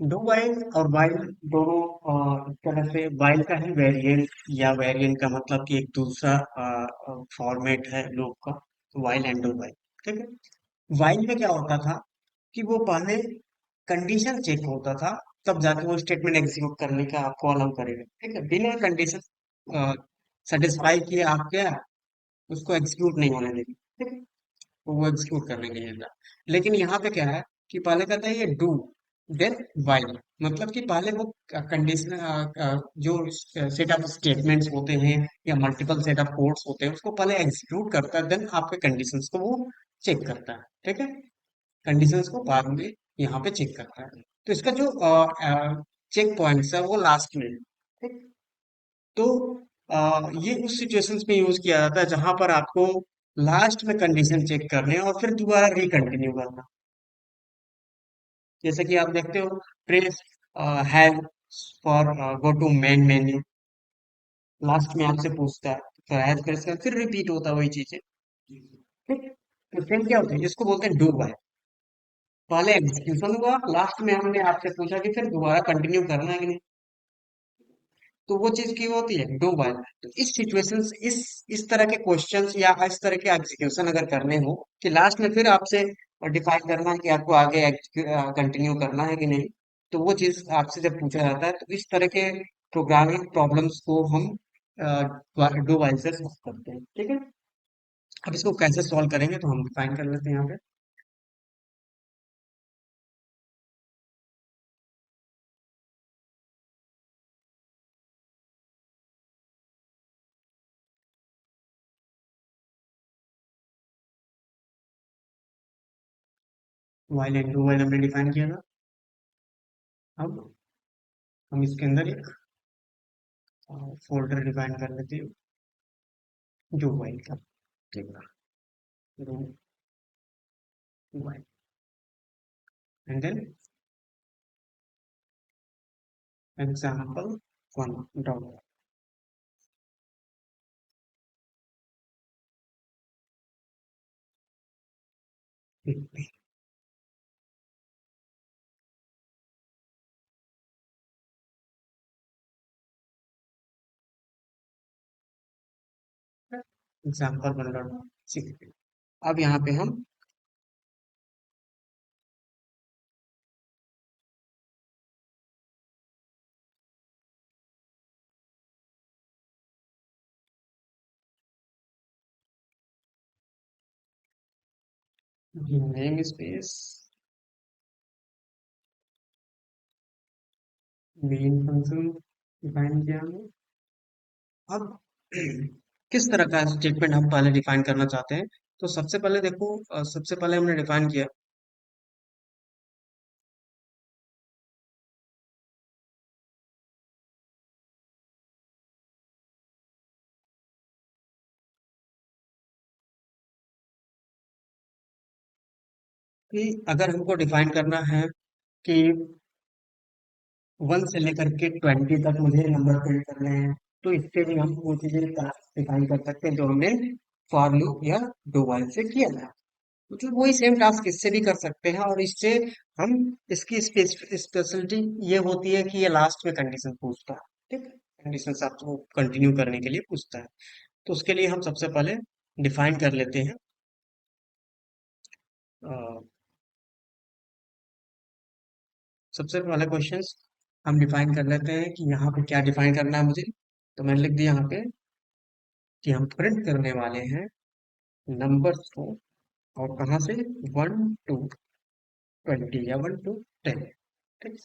Do while और while दोनों एक तरह से वाइल का ही वेरिएंट या वेरिएंट का मतलब कि एक दूसरा फॉर्मेट है लूप का। While and do while. ठीक है। वाइल में क्या होता था कि वो पहले कंडीशन चेक होता था, तब जाके वो स्टेटमेंट एग्जीक्यूट करने का आपको अलाउ करेगा। ठीक है। बिना कंडीशन सेटिस्फाई किए आप क्या उसको एग्जीक्यूट नहीं होने देंगे। ठीक है। तो वो एग्जीक्यूट करने के लिए था। लेकिन यहाँ पे क्या है कि पहले कहता है ये डू देन वाइल, मतलब कि पहले वो कंडीशन जो सेट ऑफ स्टेटमेंट्स होते हैं या मल्टीपल सेट ऑफ कोड्स होते हैं उसको पहले एग्जीक्यूट करता है, देन आपके कंडीशंस को वो चेक करता है। ठीक है। कंडीशंस को बाद में यहाँ पे चेक करता है। तो इसका जो चेक पॉइंट्स है वो लास्ट में है। ठीक। तो ये उस सिचुएशंस में यूज किया जाता है जहां पर आपको लास्ट में कंडीशन चेक करने हैं और फिर दोबारा रिकंटिन्यू करना। जैसे कि आप देखते हो press have for go to main menu, last में आपसे पूछता है तो हैज प्रेस कर फिर रिपीट होता है वही चीजें। ठीक। तो सेम क्या होता है जिसको बोलते हैं डू बाय। पहले एग्जीक्यूशन हुआ, लास्ट में हमने आपसे पूछा कि फिर दोबारा कंटिन्यू करना है कि नहीं। तो वो चीज की होती है डू वाइल। तो इस सिचुएशन इस तरह के क्वेश्चंस या इस तरह के एग्जीक्यूशन अगर करने हो कि लास्ट में फिर आपसे डिफाइन करना है कि आपको आगे कंटिन्यू करना है कि नहीं, तो वो चीज आपसे जब पूछा जाता है तो इस तरह के प्रोग्रामिंग प्रॉब्लम्स को हम डू वाइल से सॉल्व करते हैं। ठीक है। अब इसको कैसे सॉल्व करेंगे तो हम डिफाइन कर लेते हैं यहाँ पे। वाइल एंड डू वाइल हमने डिफाइन किया था। अब हम इसके अंदर एक फोल्डर डिफाइन कर लेते हैं डू वाइल का। ठीक है। Do while and then example one dot example one dot six. अब यहाँ पे हम namespace main function define किया हमने। अब किस तरह का स्टेटमेंट हम पहले डिफाइन करना चाहते हैं। तो सबसे पहले देखो सबसे पहले हमने डिफाइन किया कि अगर हमको डिफाइन करना है कि वन से लेकर के 20 तक मुझे नंबर प्रिंट करने हैं, तो इससे भी हम वो चीजें डिफाइन कर सकते हैं जो हमने फॉर लूप या डू व्हाइल से किया था। मतलब वही सेम टास्क इससे भी कर सकते हैं और इससे हम इसकी स्पेशलिटी ये होती है कि ये लास्ट में कंडीशन पूछता है। ठीक है। कंडीशन आपको कंटिन्यू करने के लिए पूछता है। तो उसके लिए हम सबसे पहले डिफाइन कर लेते हैं अ, सबसे पहला क्वेश्चन हम डिफाइन कर लेते हैं कि यहाँ पे क्या डिफाइन करना है मुझे। तो मैंने लिख दिया यहाँ पे कि हम प्रिंट करने वाले हैं नंबर्स को, और कहाँ से, 1 to 20 या 1 to 10। ठीक।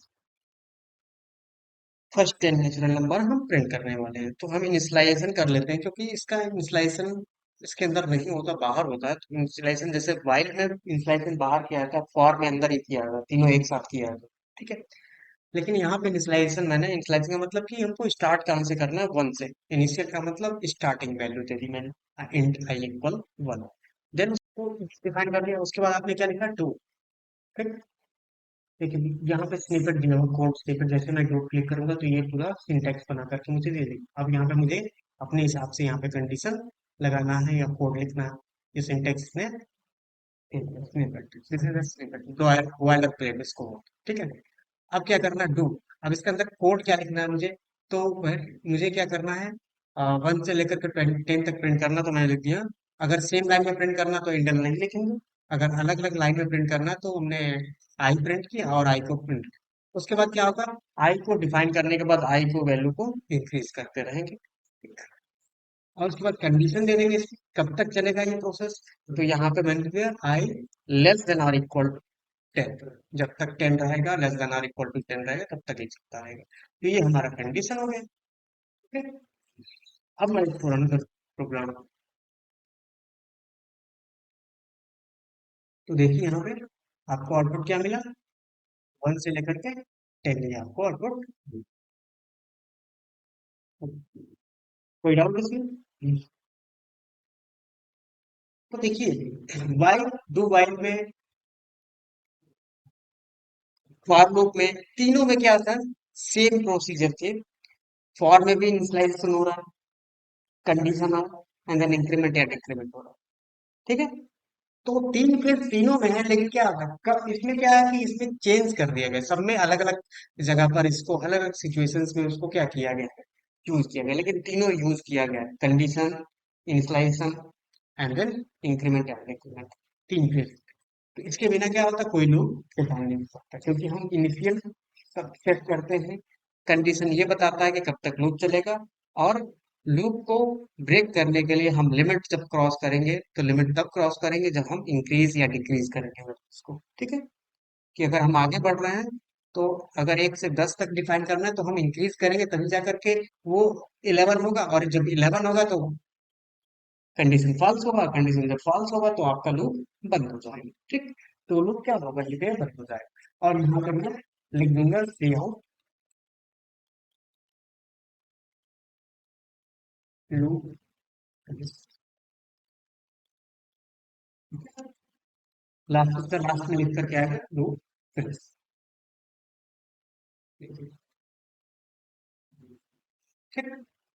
फर्स्ट 10 नेचुरल नंबर हम प्रिंट करने वाले हैं तो हम इनिशियलाइजेशन कर लेते हैं क्योंकि इसका इनिशियलाइजेशन इसके अंदर नहीं होता, बाहर होता है। तो इनिशियलाइजेशन जैसे वाइल में इनिशियलाइजेशन बाहर किया था, फॉर में अंदर ही किया था, तीनों एक साथ किया था। ठीक है। लेकिन यहाँ पे इनिशियलाइजेशन का मतलब कि हमको स्टार्ट कहाँ से करना है, वन से। इनिशियल का मतलब स्टार्टिंग वैल्यू दे दी मैंने, int I equal one. Then उसको डिफाइन कर दिया, उसके बाद आपने क्या लिखा, टू। ठीक। लेकिन यहाँ पे स्निपेट दिया हुआ, कोड स्निपेट, जैसे मैं डॉट क्लिक करूंगा तो ये पूरा सिंटैक्स बना करके मुझे दे देगा। अब यहाँ पे मुझे अपने हिसाब से यहाँ पे कंडीशन लगाना है या कोड लिखना है। ये सिंटैक्स में स्निपेट, दिस इज स्निपेट, दो वायलर प्लेट इसको। ठीक है। अब क्या करना है, डू। अब इसके अंदर कोड क्या लिखना है मुझे, तो मुझे क्या करना है, 1 से लेकर के 10 तक प्रिंट करना, तो मैंने लिख दिया। अगर सेम लाइन में प्रिंट करना तो इंटर लाइन लिखेंगे। अगर अलग अलग लाइन में प्रिंट करना तो हमने आई प्रिंट किया और आई को प्रिंट किया। उसके बाद क्या होगा, आई को डिफाइन करने के बाद आई को वैल्यू को इंक्रीज करते रहेंगे। और उसके बाद कंडीशन दे देंगे इसकी, कब तक चलेगा ये प्रोसेस। तो यहाँ पे मैंने दिया आई लेस देन और इक्वल 10। जब तक 10 रहेगा, लेस देन और इक्वल टू 10 रहेगा, तब तक ये चलता रहेगा। तो ये हमारा कंडीशन हो गया। ठीक है। अब मैं इसको रन कर प्रोग्राम, तो देखिए यहाँ पे आपको आउटपुट क्या मिला, 1 से लेकर के 10, ये आपको आउटपुट। कोई डाउट इसमें? तो देखिए वाइल, डू वाइल में, फॉर लूप में, तीनों में क्या होता है, सेम प्रोसीजर थे। फॉर में भी इनिशियलाइजेशन हो रहा है, कंडीशन हो, एंड देन इंक्रीमेंट या डिक्रीमेंट हो रहा है। ठीक है। तो तीन फिर तीनों में है, लेकिन क्या होगा, इसमें क्या है कि इसमें चेंज कर दिया गया, सब में अलग अलग जगह पर इसको अलग अलग सिचुएशंस में उसको क्या किया गया है, यूज किया गया, लेकिन तीनों यूज किया गया है, condition, initialization and then increment and decrement, तीन फिर। तो इसके बिना क्या होता, कोई लूप डिफाइन नहीं हो सकता, क्योंकि हम इनिशियल सब सेट करते हैं। कंडीशन ये बताता है कि कब तक लूप चलेगा, और लूप को ब्रेक करने के लिए हम लिमिट जब क्रॉस करेंगे, तो लिमिट तब क्रॉस करेंगे जब हम इंक्रीज या डिक्रीज करेंगे उसको। ठीक है। कि अगर हम आगे बढ़ रहे हैं, तो अगर 1 से 10 तक डिफाइन करना है, तो हम इंक्रीज करेंगे तभी जा करके वो 11 होगा, और जब 11 होगा तो कंडीशन फॉल्स होगा, कंडीशन जब फॉल्स होगा तो आपका लूप बंद हो जाएगा। ठीक। तो लूप क्या होगा, ये बंद हो जाएगा। और यहाँ पे मैं लिख दूंगा सी आउट लूप, लास्ट, उसका लास्ट में लिख कर क्या है, लूप फिनिश। ठीक।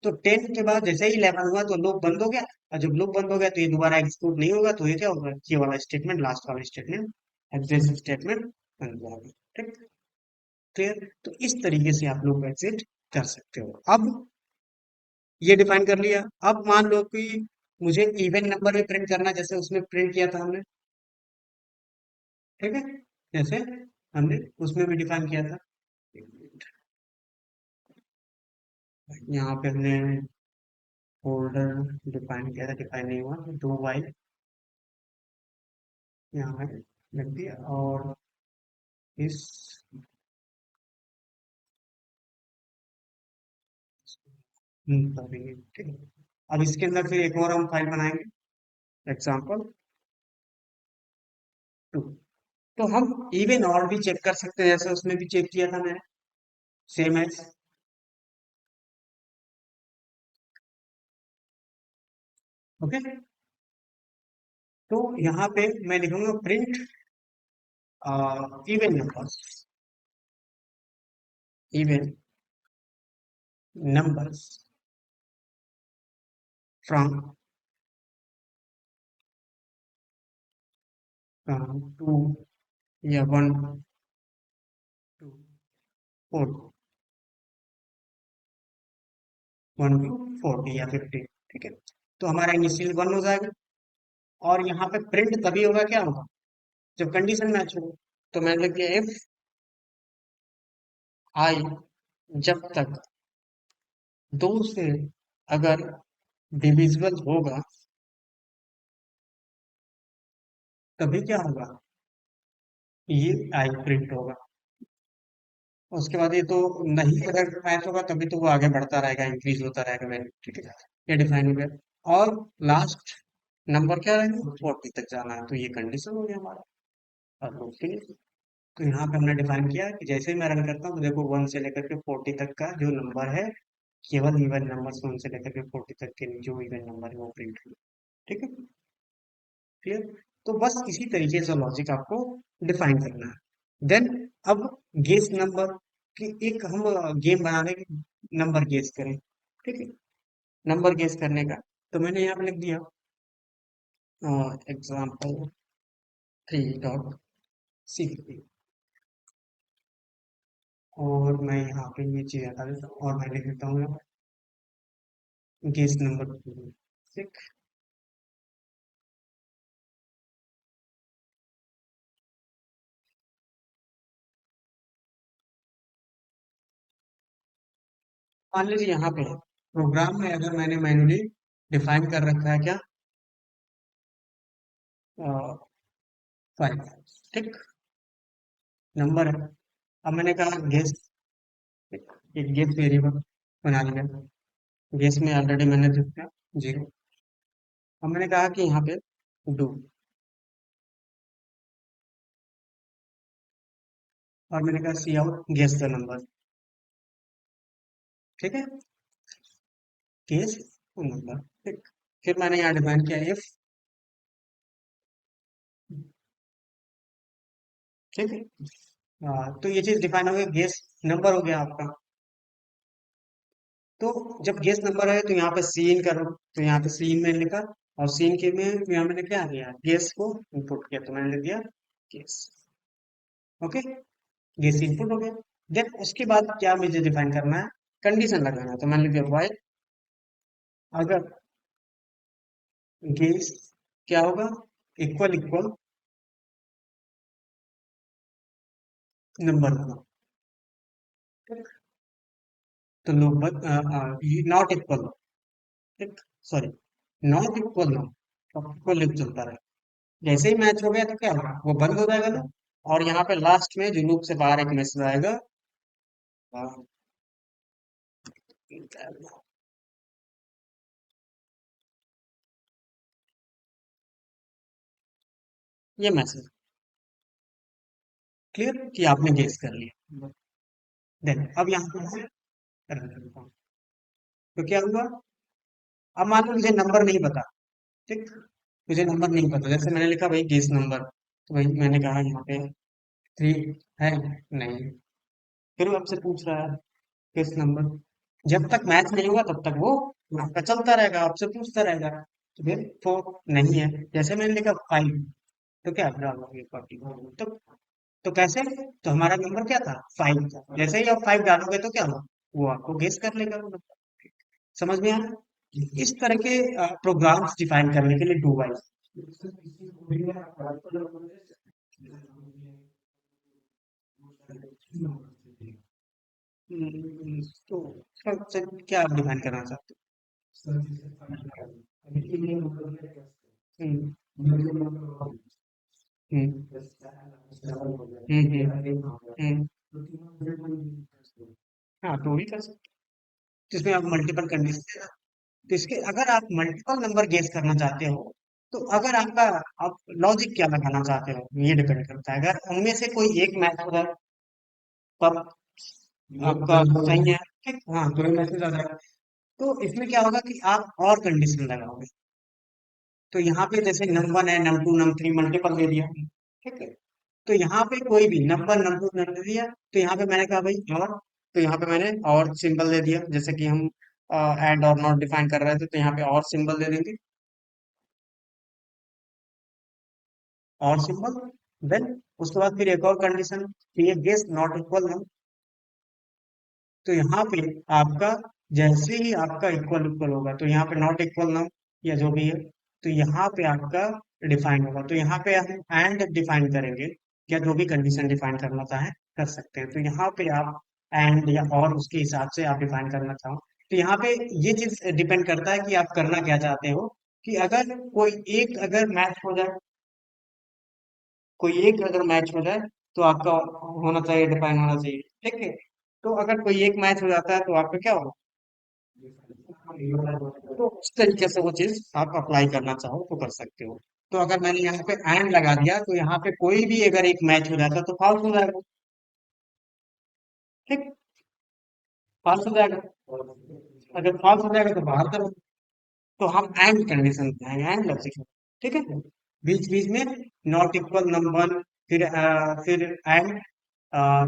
तो 10 के बाद जैसे ही 11 हुआ तो लूप बंद हो गया, और जब लूप बंद हो गया तो ये दोबारा एग्जीक्यूट नहीं होगा, तो ये क्या होगा, ये वाला स्टेटमेंट, लास्ट वाला स्टेटमेंट एग्जिट स्टेटमेंट बन जाएगा। ठीक। क्लियर। तो इस तरीके से आप लोग एग्जिट कर सकते हो। अब ये डिफाइन कर लिया। अब मान लो कि मुझे इवन नंबर में प्रिंट करना, जैसे उसमें प्रिंट किया था हमने। ठीक है। जैसे हमने उसमें भी डिफाइन किया था। यहाँ पे हमने फोल्डर डिफाइन किया था, डिफाइन नहीं हुआ, दो वाइल यहाँ पे लिख दिया, और इस कर देंगे। ठीक है। अब इसके अंदर फिर एक और हम फाइल बनाएंगे, एग्जाम्पल 2। तो हम इवन और भी चेक कर सकते हैं, जैसे उसमें भी चेक किया था मैंने, सेम एज। ओके। तो यहाँ पे मैं लिखूंगा print even numbers, even numbers from two या 1 to 4, 1 to 40 या 50। ठीक है। तो हमारा इनिशियल 1 हो जाएगा। और यहाँ पे प्रिंट तभी होगा, क्या होगा, जब कंडीशन मैच हो। तो मैंने लिख दिया इफ आई, जब तक दो से अगर डिविजिबल होगा, तभी क्या होगा, ये आई प्रिंट होगा। उसके बाद ये तो नहीं, अगर मैच होगा तभी तो वो आगे बढ़ता रहेगा, इंक्रीज होता रहेगा वैल्यू। ठीक है। ये डिफाइन हो गया। और लास्ट नंबर क्या रहेगा, 40 तक जाना है, तो ये कंडीशन हो गया हमारा। और ओके। तो यहाँ पे हमने डिफाइन किया कि जैसे ही मैं रन करता हूँ, तो देखो 1 से लेकर के 40 तक का जो नंबर है, केवल इवन नंबर से 1 से लेकर के 40 तक के जो इवन नंबर है वो प्रिंट हुए। ठीक है। क्लियर। तो बस इसी तरीके से लॉजिक आपको डिफाइन करना है। देन अब गेस नंबर की एक हम गेम बनाने की, नंबर गेस करें। ठीक है। नंबर गेस करने का, तो मैंने यहाँ पे लिख दिया एग्जाम्पल 3.सी। और मैं यहाँ पे ये चीज हटा देता हूँ और मैं लिख देता हूँ गेस नंबर 2। ठीक। मान लीजिए यहाँ पे प्रोग्राम में अगर मैंने मैन्युअली डिफाइन कर रखा है क्या, 5। ठीक। नंबर है। अब मैंने कहा गेस, एक गेस वेरिएबल बना लिया। गेस में ऑलरेडी मैंने लिख दिया 0। अब मैंने कहा कि यहाँ पे डू, और मैंने कहा सी आउट गेस द नंबर। ठीक है, गेस नंबर। ठीक। फिर मैंने यहाँ डिफाइन किया इफ। ठीक है। तो ये चीज डिफाइन हो गया, गेस नंबर हो गया आपका। तो जब गेस नंबर है तो यहाँ पे सीन करो, तो यहाँ पे सीन मैंने लिखा, और सीन के में यहाँ मैंने क्या किया, गेस को इनपुट किया, तो मैंने लिख दिया गेस। ओके, गेस इनपुट हो गया। देन उसके बाद क्या मुझे डिफाइन करना है, कंडीशन लगाना है, तो मैंने लिख दिया व्हाइल अगर गेस क्या होगा, इक्वल इक्वल नंबर होगा। तो नॉट इक्वल, ठीक, सॉरी, नॉट इक्वल ना, इक्वल चलता रहे। जैसे ही मैच हो गया तो क्या होगा, वो बंद हो जाएगा ना, और यहाँ पे लास्ट में जो लूप से बाहर एक मैसेज आएगा, आ, ये मैसेज क्लियर कि आपने गेस कर लिया। देन अब यहाँ पे मैं रन करता हूँ, तो क्या हुआ, अब मान लो मुझे नंबर नहीं पता। ठीक, मुझे नंबर नहीं पता, जैसे मैंने लिखा भाई गेस नंबर, तो भाई मैंने कहा यहाँ पे 3 है, नहीं, फिर वो आपसे पूछ रहा है गेस नंबर। जब तक मैच नहीं होगा तब तक वो आपका चलता रहेगा, आपसे पूछता रहेगा। तो फिर 4 नहीं है, जैसे मैंने लिखा 5, तो क्या डालोगे 40। तो कैसे, तो हमारा नंबर क्या था, 5 था, जैसे ही आप 5 डालोगे तो क्या होगा, वो आपको गेस कर लेगा वो नंबर। समझ में आया। इस तरह के प्रोग्राम्स डिफाइन करने के लिए डू वाइल। तो सबसे क्या आप डिफाइन करना चाहते हो? हम्म, हम्म। हाँ, तो वही कर सकते, जिसमें आप मल्टीपल कंडीशन, तो इसके अगर आप मल्टीपल नंबर गेस करना चाहते हो, तो अगर आपका, आप लॉजिक क्या लगाना चाहते हो ये डिपेंड करता है। अगर उनमें से कोई एक मैच हो जाए तब आपका सही है। ठीक, हाँ, तो मैसेज आ जाएगा। तो इसमें क्या होगा कि आप और कंडीशन लगाओगे, तो यहाँ पे जैसे नम 1 है, नम 2, नम 3 मल्टीपल दे दिया। ठीक है, तो यहाँ पे कोई भी नंबर नम 2 नम दिया, तो यहाँ पे मैंने कहा भाई और, तो यहाँ पे मैंने और सिंबल दे दिया, जैसे कि हम एंड और नॉट डिफाइन कर रहे थे, तो यहाँ पे और सिंबल दे देंगे, और सिंबल। देन उसके बाद फिर एक और कंडीशन, ये गेस नॉट इक्वल नम, तो यहाँ पे आपका जैसे ही आपका इक्वल इक्वल होगा, तो यहाँ पे नॉट इक्वल नम या जो भी है, तो यहाँ पे आपका डिफाइन होगा, तो यहाँ पे हम एंड डिफाइन करेंगे, या जो भी कंडीशन डिफाइन करना चाहें कर सकते हैं। तो यहाँ पे आप एंड या और उसके हिसाब से आप डिफाइन करना चाहो, तो यहाँ पे ये चीज डिपेंड करता है कि आप करना क्या चाहते हो, कि अगर कोई एक अगर मैच हो जाए, कोई एक अगर मैच हो जाए, तो आपका होना चाहिए, डिफाइन होना चाहिए। ठीक है, तो अगर कोई एक मैच हो जाता है तो आपका क्या होगा, तो उस तरीके से वो चीज आप अप्लाई करना चाहो तो कर सकते हो। तो अगर मैंने यहाँ पे एंड लगा दिया, तो यहाँ पे कोई भी अगर एक मैच हो जाता तो फॉल्स हो जाएगा। ठीक, फॉल्स हो जाएगा, अगर फॉल्स हो जाएगा तो बाहर करो। तो हम एंड कंडीशन लगाएंगे, एंड लॉजिक। ठीक है, बीच बीच में नॉट इक्वल नम 1, फिर एंड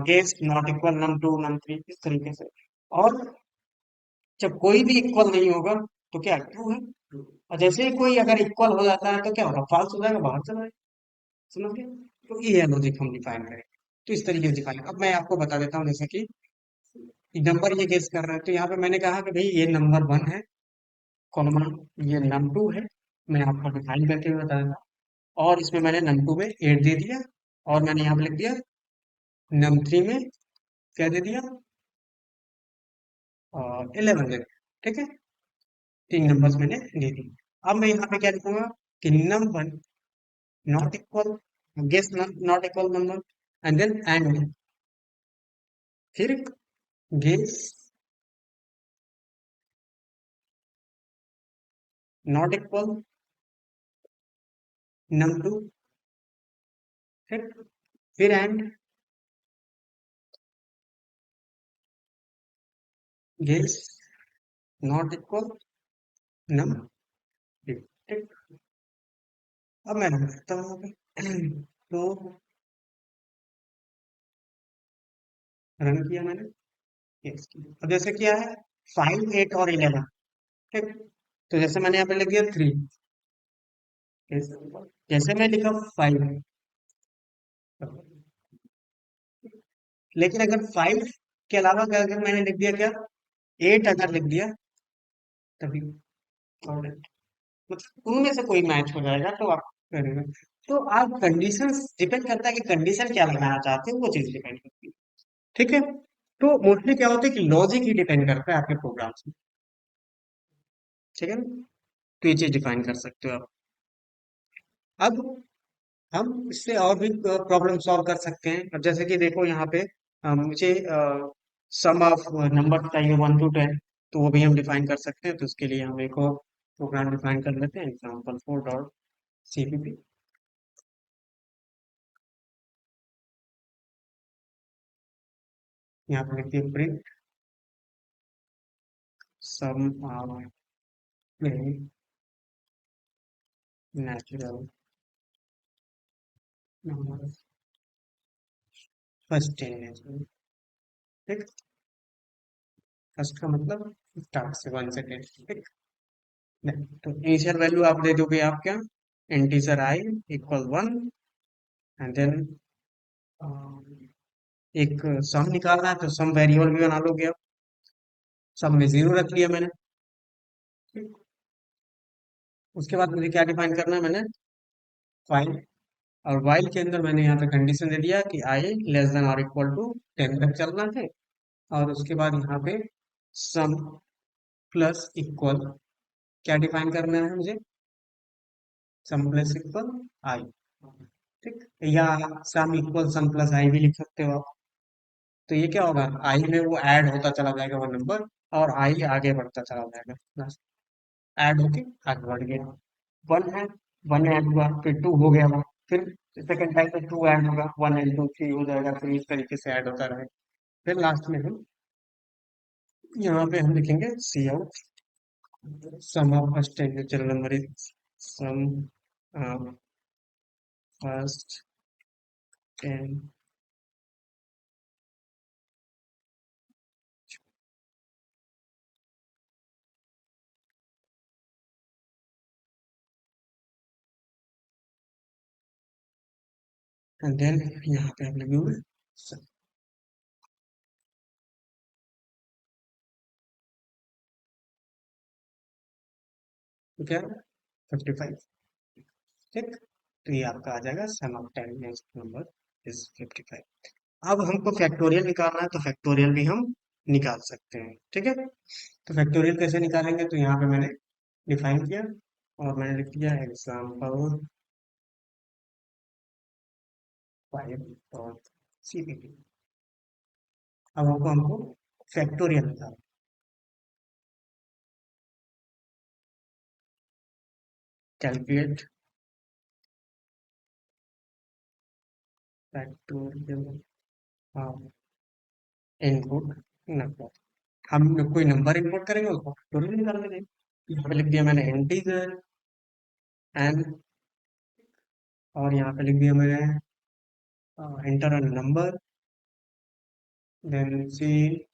गेस नॉट इक्वल नम 2 नम 3, इस तरीके से। और जब कोई भी इक्वल नहीं होगा तो क्या ट्रू है, और जैसे ही कोई अगर इक्वल हो जाता है तो क्या होगा, फॉल्स हो जाएगा, बाहर चला जाएगा। समझ गए, तो ये है लॉजिक हम डिफाइन करेंगे। तो इस तरीके से डिफाइन। अब मैं आपको बता देता हूँ, जैसे कि नंबर ये गेस कर रहे हैं, तो यहाँ पे मैंने कहा कि भाई ये नंबर वन है, कॉमा ये नम टू है। मैं आपको डिफाइन करके भी बता देता हूँ। और इसमें मैंने नम टू में 8 दे दिया, और मैंने यहाँ पे लिख दिया नम थ्री में क्या दे दिया, 11 दे दिया। ठीक है, 3 नंबर्स मैंने दे दी। अब मैं यहाँ पे क्या लिखूंगा कि num one not equal, guess not equal number, and then and, फिर guess not equal num two, फिर and guess not equal num three. ठीक, अब मैं रन करता हूँ यहाँ पे। तो रन किया मैंने, yes किया। अब जैसे क्या है, 5 8 और 11। ठीक, तो जैसे मैंने यहाँ पे लिख दिया 3, जैसे मैं लिखा 5, लेकिन अगर 5 के अलावा अगर मैंने लिख दिया क्या, 8 अगर लिख दिया, तभी और मतलब उनमें से कोई मैच हो जाएगा तो आप करेंगे। तो आप कंडीशन डिपेंड करता है कि कंडीशन क्या लगाना चाहते हो, वो चीज डिपेंड करती है। ठीक है, तो मोस्टली क्या होता है कि लॉजिक ही डिपेंड करता है आपके प्रोग्राम से। ठीक है ना? तो ये चीज डिफाइन कर सकते हो आप। अब हम इससे और भी प्रॉब्लम सॉल्व कर सकते हैं। अब जैसे कि देखो यहाँ पे मुझे सम ऑफ नंबर चाहिए 1 to 10, तो वो भी हम डिफाइन कर सकते हैं। तो उसके लिए हम एक और प्रोग्राम डिफाइन कर लेते हैं, example4.cpp। यहाँ पे लिखिए print sum of natural number first n natural. ठीक, फर्स्ट का मतलब स्टार्ट से 1 से 10। ठीक, नहीं, तो इनिशियल वैल्यू आप दे दोगे आप क्या, integer i equal 1, and then एक सम निकालना है, तो सम वेरिएबल भी बना लोगे आप। सम में 0 रख लिया मैंने। ठीक, उसके बाद मुझे क्या डिफाइन करना है, मैंने फाइल, और वाइल के अंदर मैंने यहाँ पे कंडीशन दे दिया कि आई लेस देन और इक्वल टू 10 तक चलना है। और उसके बाद यहाँ पे सम प्लस इक्वल क्या डिफाइन करना है मुझे, सम प्लस इक्वल आई। ठीक, या सम इक्वल सम प्लस आई भी लिख सकते हो आप। तो ये क्या होगा, आई में वो ऐड होता चला जाएगा वो नंबर, और आई आगे बढ़ता चला जाएगा, बस ऐड होके आगे बढ़ गया। वन है, वन ऐड हुआ, फिर टू हो गया वो, फिर सेकंड टाइम पे टू ऐड होगा, 1 and 2 3 हो जाएगा, फिर इस तरीके से ऐड होता रहेगा। फिर लास्ट में हम यहाँ पे हम लिखेंगे cout sum of first n natural number is sum first n then यहाँ पे हम लिखेंगे sum। तो क्या 55। ठीक, तो ये आपका आ जाएगा सम ऑफ 10 नेचुरल नंबर इज 55। अब हमको फैक्टोरियल निकालना है, तो फैक्टोरियल भी हम निकाल सकते हैं। ठीक है, तो फैक्टोरियल कैसे निकालेंगे, तो यहाँ पे मैंने डिफाइन किया, और मैंने लिख दिया एग्जाम्पल 5.cpp। अब हमको फैक्टोरियल निकालना, कैलकुलेट फैक्टोरियल इनपुट नंबर। हम कोई नंबर इनपुट करेंगे, उसको फैक्टोरियल निकाल लेंगे। यहाँ पे लिख दिया मैंने इंटीजर एन, और यहाँ पे लिख दिया मैंने एंटर अ नंबर, देन सी।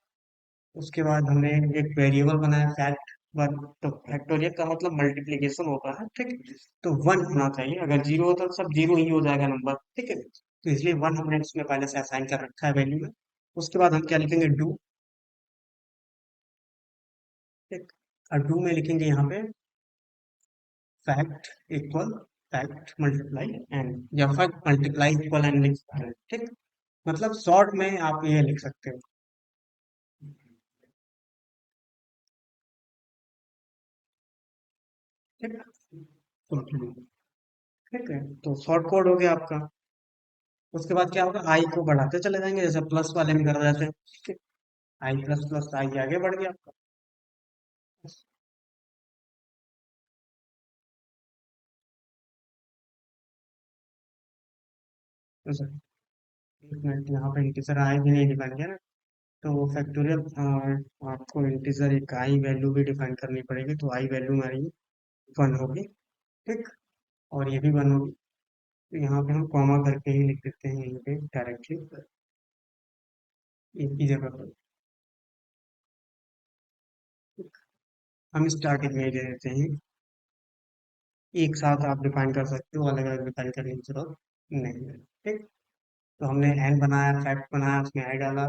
उसके बाद हमने एक वेरिएबल बनाया फैक्ट वन। तो फैक्टोरियल का मतलब मल्टीप्लीकेशन होता है। ठीक है, तो 1 होना चाहिए, अगर 0 होता तो सब 0 ही हो जाएगा नंबर। ठीक है, तो इसलिए वन हमने इसमें पहले से असाइन कर रखा है वैल्यू में। उसके बाद हम क्या लिखेंगे, डू। ठीक। और डू में लिखेंगे यहाँ पे fact equal fact multiply n, या फैक्ट मल्टीप्लाई इक्वल एन लिख सकते हैं। ठीक। मतलब शॉर्ट में आप ये लिख सकते हो। ठीक। तो ठीक है, तो शॉर्ट कोड हो गया आपका। उसके बाद क्या होगा, आई को बढ़ाते चले जाएंगे जैसे प्लस वाले में कर रहे थे। ठीक। आई प्लस प्लस आई आगे बढ़ गया आपका। तो सर, एक मिनट, यहाँ पे इंटीजर आई भी नहीं डिफाइन किया ना। तो फैक्टोरियल आपको इंटीजर एक आई वैल्यू भी डिफाइन करनी पड़ेगी, तो आई वैल्यू हमारी वन होगी। ठीक। और ये भी वन होगी। तो यहाँ पे हम कॉमा करके ही लिख देते हैं यहीं पे डायरेक्टली, एक ही जगह पर। हम स्टार्टिंग में ही दे देते हैं, एक साथ आप डिफाइन कर सकते हो, अलग अलग डिफाइन करने की जरूरत नहीं है। ठीक। तो हमने एन बनाया, फैक्ट बनाया, उसमें आई डाला,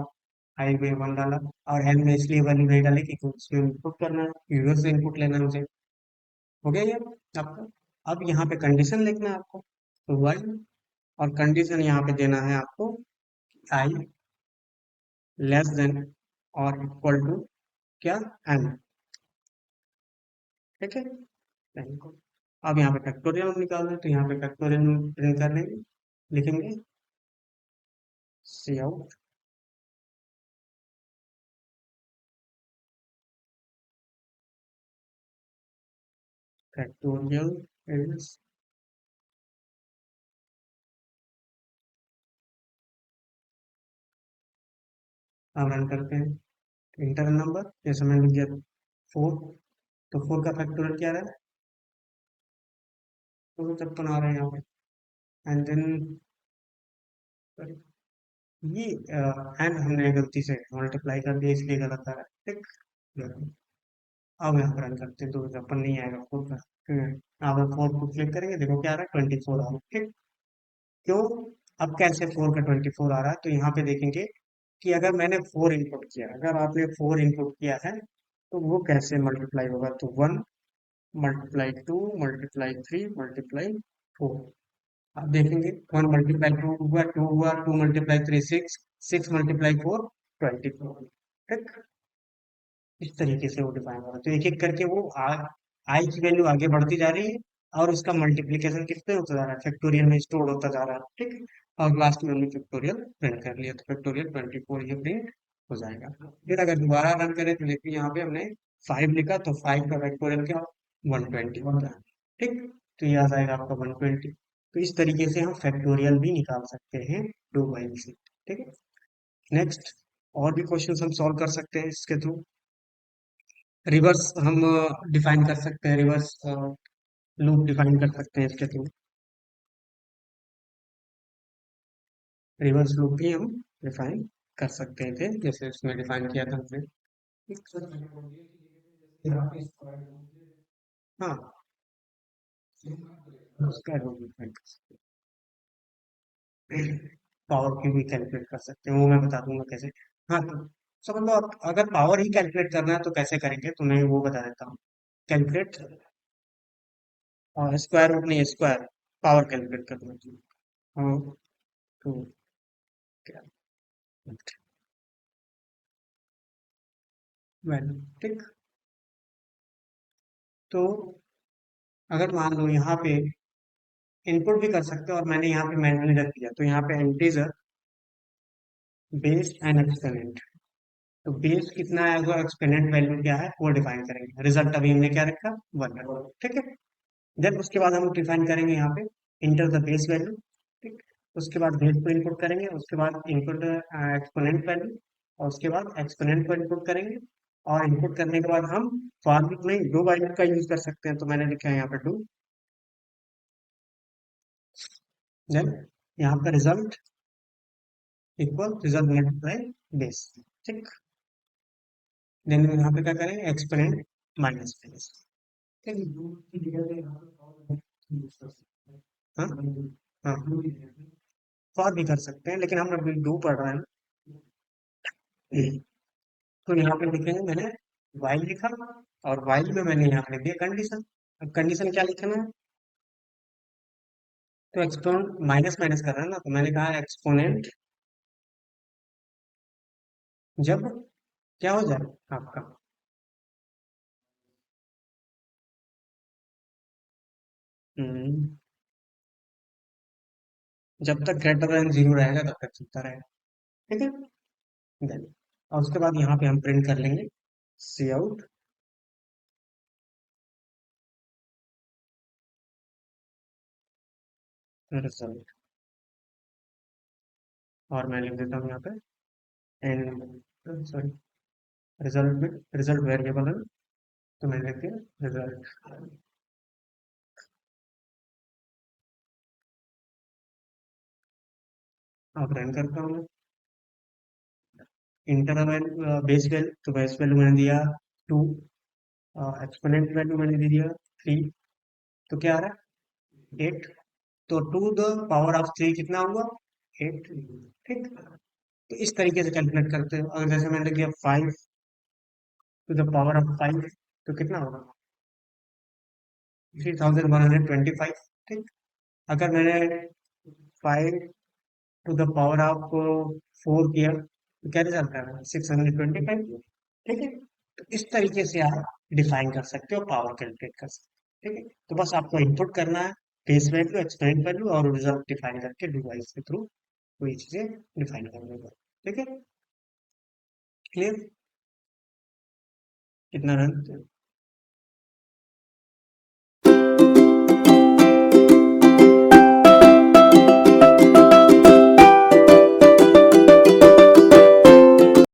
आई में वन डाला। और एन में इसलिए वैल्यू नहीं डाली क्योंकि उसमें इनपुट करना है, यूजर से इनपुट लेना है मुझे। हो गया ये आपका। अब यहाँ पे कंडीशन लिखना है आपको, तो वाइल। और कंडीशन यहाँ पे देना है आपको, आई लेस देन और इक्वल टू क्या, एन। ठीक है। N को अब यहाँ पे फैक्टोरियल निकालना है, तो यहाँ पे फैक्टोरियल प्रिंट कर लेंगे, लिखेंगे सी आउट फैक्टोरियल इज। अब रन करते हैं। इंटर नंबर जैसे मैंने लिख दिया 4, तो 4 का फैक्टोरियल क्या रहा है, 256 आ रहा है यहाँ पे। एंड देन ये एंड हमने गलती से मल्टीप्लाई कर दिया इसलिए गलत आ रहा है। ठीक। अब यहाँ पर रन करते हैं, 256 नहीं आएगा 4 का। ठीक है। अब 4 को क्लिक करेंगे, देखो क्या आ रहा है, 24 आ रहा है। ठीक। क्यों, अब कैसे 4 का 24 आ रहा है, तो यहाँ पे देखेंगे कि अगर मैंने 4 इनपुट किया, अगर आपने 4 इनपुट किया है, तो वो कैसे मल्टीप्लाई होगा, तो 1 मल्टीप्लाई 2 मल्टीप्लाई 3 मल्टीप्लाई 4। आप देखेंगे 1 मल्टीप्लाई 2 हुआ, 2 हुआ, 2 मल्टीप्लाई 3 6, 6 मल्टीप्लाई 4 24। ठीक। इस तरीके से वो डिफाइन होगा, तो एक एक करके वो आई की वैल्यू आगे बढ़ती जा रही है, और उसका मल्टीप्लीकेशन किस पे होता जा रहा है, फैक्टोरियल में स्टोर होता जा रहा है। ठीक है। और लास्ट में हमने फैक्टोरियल प्रिंट कर लिया, तो फैक्टोरियल 24 ये प्रिंट हो जाएगा। फिर अगर दोबारा रन करें तो देखिए यहाँ पे हमने 5 लिखा, तो 5 का फैक्टोरियल क्या, 120 होता है। ठीक। तो ये आ जाएगा आपका 120। तो इस तरीके से हम फैक्टोरियल भी निकाल सकते हैं डू वाइल से। ठीक है। नेक्स्ट, और भी क्वेश्चन हम सॉल्व कर सकते हैं इसके थ्रू। रिवर्स हम डिफाइन कर सकते हैं, रिवर्स लूप डिफाइन कर सकते हैं इसके थ्रू। रिवर्स लूप भी हम डिफाइन कर सकते थे, जैसे उसमें डिफाइन किया था हमने। हाँ, उसका लूप डिफाइन कर सकते हैं। पावर की भी कैलकुलेट कर सकते हैं, वो मैं बता दूंगा कैसे। हाँ, तो समझ लो आप, अगर पावर ही कैलकुलेट करना है तो कैसे करेंगे, तो मैं वो बता देता हूँ। कैलकुलेट, और स्क्वायर रूट नहीं, स्क्वायर पावर कैलकुलेट करना है। हाँ, तो क्या, वैल्यू। ठीक। तो अगर मान लो यहाँ पे इनपुट भी कर सकते हो, और मैंने यहाँ पे मैन्युअली रख दिया, तो यहाँ पे इंटीजर बेस एंड एक्सपोनेंट। तो बेस कितना है और एक्सपोनेंट वैल्यू क्या है वो डिफाइन करेंगे। रिजल्ट अभी हमने क्या रखा, 1। ठीक है। देन उसके बाद हम डिफाइन करेंगे यहाँ पे इंटर द बेस वैल्यू। ठीक। उसके बाद बेस को इनपुट करेंगे, उसके बाद इनपुट एक्सपोनेंट वैल्यू, और उसके बाद एक्सपोनेंट को इनपुट करेंगे। और इनपुट करने के बाद हम फॉर लूप में दो वैल्यू का यूज कर सकते हैं, तो मैंने लिखा है यहाँ पे डू। देन यहाँ का result equal result multiply base. ठीक। देन यहाँ पे क्या करेंगे, एक्सपोनेंट माइनस बेस। ठीक है। हाँ, हाँ, फॉर भी कर सकते हैं, लेकिन हम अभी डू पढ़ रहे हैं ना। तो यहाँ पे लिखेंगे मैंने वाइल लिखा, और वाइल में मैंने यहाँ पे लिख दिया कंडीशन। अब कंडीशन क्या लिखना है? तो एक्सपोनेंट माइनस माइनस कर रहा है ना, तो मैंने कहा एक्सपोनेंट जब क्या हो जाए आपका, हम्म, जब तक ग्रेटर देन जीरो रहेगा तब तक चलता रहेगा। ठीक है। Then, और उसके बाद यहाँ पे हम प्रिंट कर लेंगे सी आउट रिजल्ट, और मैं लिख देता हूँ यहाँ पे एंड सॉरी, रिजल्ट में रिजल्ट वेरिएबल है, तो मैंने लिख दिया रिजल्ट। अब रन करता हूँ, इंटर बेस वैल्यू, तो बेस वैल्यू मैंने दिया 2, एक्सपोनेंट वैल्यू मैंने दे दिया 3, तो क्या आ रहा है 8। तो टू द पावर ऑफ 3 कितना हुआ? 8। ठीक। तो इस तरीके से कैलकुलेट करते हो। अगर जैसे मैंने किया 5 टू द पावर ऑफ 5, तो कितना होगा? 3125। ठीक। अगर मैंने 5 टू द पावर ऑफ 4 किया, तो क्या रिजल्ट आएगा? 625। ठीक है। तो इस तरीके से आप डिफाइन कर सकते हो, पावर कैलकुलेट कर सकते हो। ठीक है। तो बस आपको इनपुट करना है, फेस वैल्यू, एक्सपेरिमेंट वैल्यू, और रिजल्ट डिफाइन करके डिवाइस के थ्रू कोई चीजें डिफाइन करने का। ठीक है। क्लियर? कितना रन